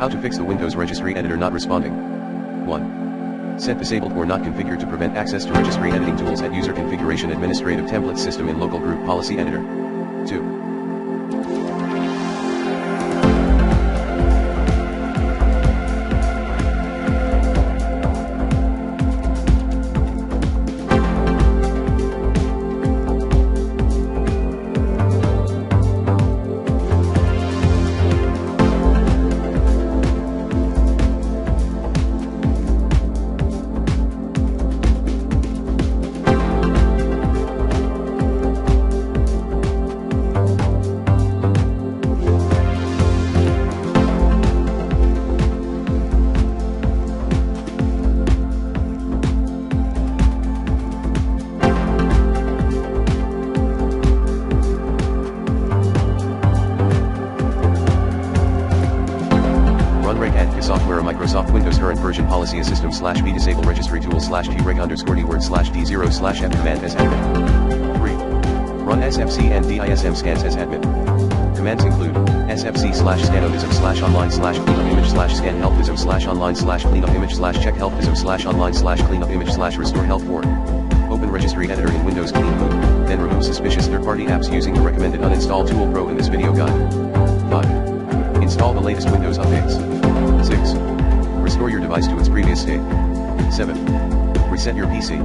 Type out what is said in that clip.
How to fix the Windows Registry editor not responding. 1. Set disabled or not configured to prevent access to registry editing tools at user configuration administrative template system in local group policy editor. 2. Software Microsoft Windows current version policy system /b disable registry tool /t-reg_d0/f command as admin. 3. Run sfc and dism scans as admin. Commands include sfc/scanovism/online/cleanup image /scan helpism/online/cleanup image /check helpism/online/cleanup image /restore help 4. Open registry editor in Windows Clean Boot, then remove suspicious third-party apps using the recommended uninstall tool Pro in this video guide. 5. Install the latest Windows updates. 6. Restore your device to its previous state. 7. Reset your PC.